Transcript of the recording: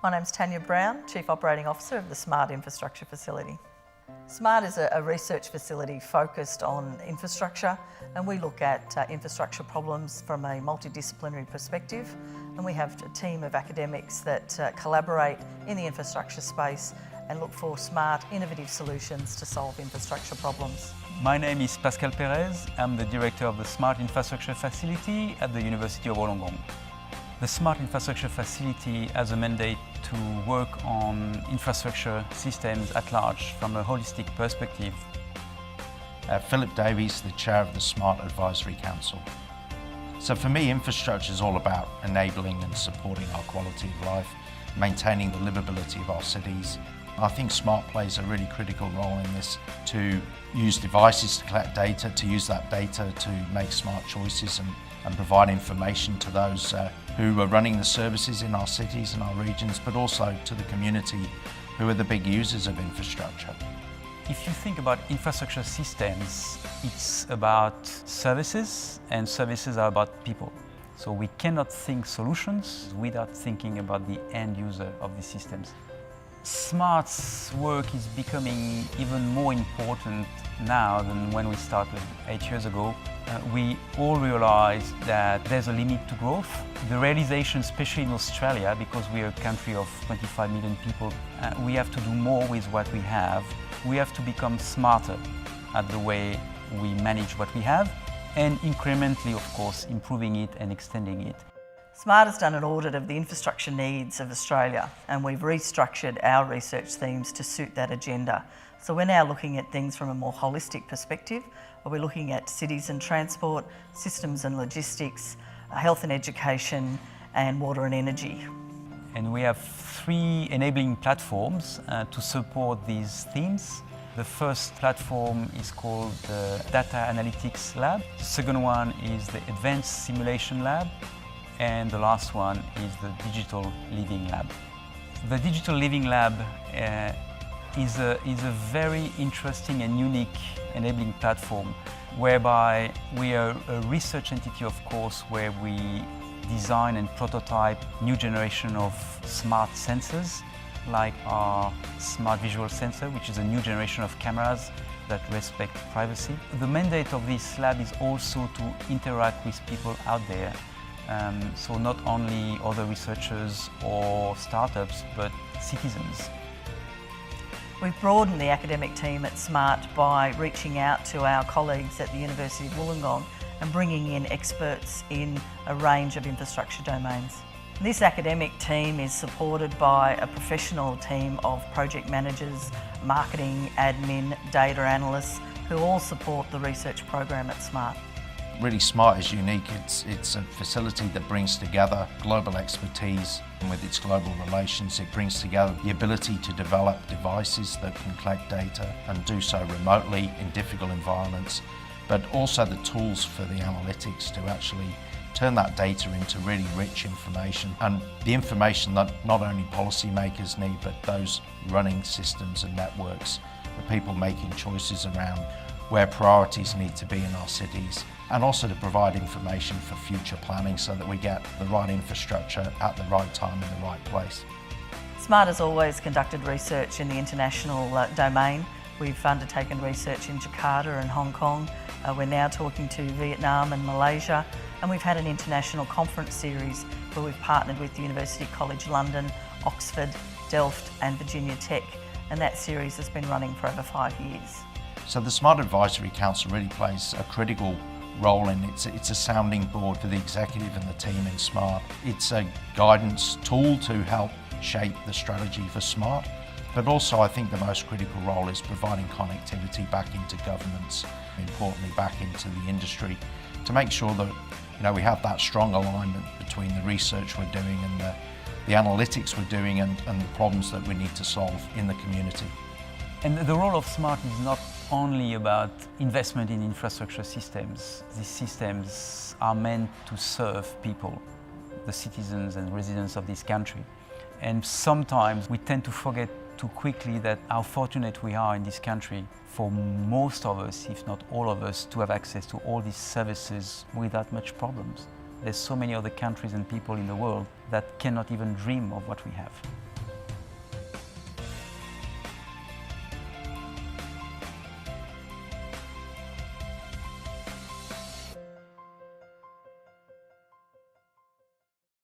My name's Tanya Brown, Chief Operating Officer of the SMART Infrastructure Facility. SMART is a research facility focused on infrastructure, and we look at infrastructure problems from a multidisciplinary perspective, and we have a team of academics that collaborate in the infrastructure space and look for smart, innovative solutions to solve infrastructure problems. My name is Pascal Perez. I'm the Director of the SMART Infrastructure Facility at the University of Wollongong. The SMART Infrastructure Facility has a mandate to work on infrastructure systems at large from a holistic perspective. Philip Davies, the Chair of the SMART Advisory Council. So for me, infrastructure is all about enabling and supporting our quality of life, maintaining the livability of our cities. I think SMART plays a really critical role in this, to use devices to collect data, to use that data to make smart choices and provide information to those who are running the services in our cities and our regions, but also to the community who are the big users of infrastructure. If you think about infrastructure systems, it's about services, and services are about people. So we cannot think solutions without thinking about the end user of these systems. SMART's work is becoming even more important now than when we started 8 years ago. We all realize that there's a limit to growth. The realization, especially in Australia, because we are a country of 25 million people, we have to do more with what we have. We have to become smarter at the way we manage what we have, and incrementally, of course, improving it and extending it. SMART has done an audit of the infrastructure needs of Australia, and we've restructured our research themes to suit that agenda. So we're now looking at things from a more holistic perspective, where we're looking at cities and transport, systems and logistics, health and education, and water and energy. And we have 3 enabling platforms to support these themes. The first platform is called the Data Analytics Lab. The second one is the Advanced Simulation Lab. And the last one is the Digital Living Lab. The Digital Living Lab is a very interesting and unique enabling platform, whereby we are a research entity, of course, where we design and prototype new generation of smart sensors, like our Smart Visual Sensor, which is a new generation of cameras that respect privacy. The mandate of this lab is also to interact with people out there. So not only other researchers or startups, but citizens. We've broadened the academic team at SMART by reaching out to our colleagues at the University of Wollongong and bringing in experts in a range of infrastructure domains. This academic team is supported by a professional team of project managers, marketing, admin, data analysts, who all support the research program at SMART. Really, SMART is unique. It's a facility that brings together global expertise, and with its global relations, it brings together the ability to develop devices that can collect data and do so remotely in difficult environments, but also the tools for the analytics to actually turn that data into really rich information, and the information that not only policymakers need, but those running systems and networks, the people making choices around where priorities need to be in our cities, and also to provide information for future planning so that we get the right infrastructure at the right time in the right place. SMART has always conducted research in the international domain. We've undertaken research in Jakarta and Hong Kong. We're now talking to Vietnam and Malaysia, and we've had an international conference series where we've partnered with the University College London, Oxford, Delft and Virginia Tech, and that series has been running for over 5 years. So the SMART Advisory Council really plays a critical role in it. It's a sounding board for the executive and the team in SMART. It's a guidance tool to help shape the strategy for SMART, but also I think the most critical role is providing connectivity back into governments, importantly back into the industry, to make sure that we have that strong alignment between the research we're doing and the analytics we're doing and the problems that we need to solve in the community. And the role of SMART is not only about investment in infrastructure systems. These systems are meant to serve people, the citizens and residents of this country. And sometimes we tend to forget too quickly that how fortunate we are in this country, for most of us, if not all of us, to have access to all these services without much problems. There's so many other countries and people in the world that cannot even dream of what we have.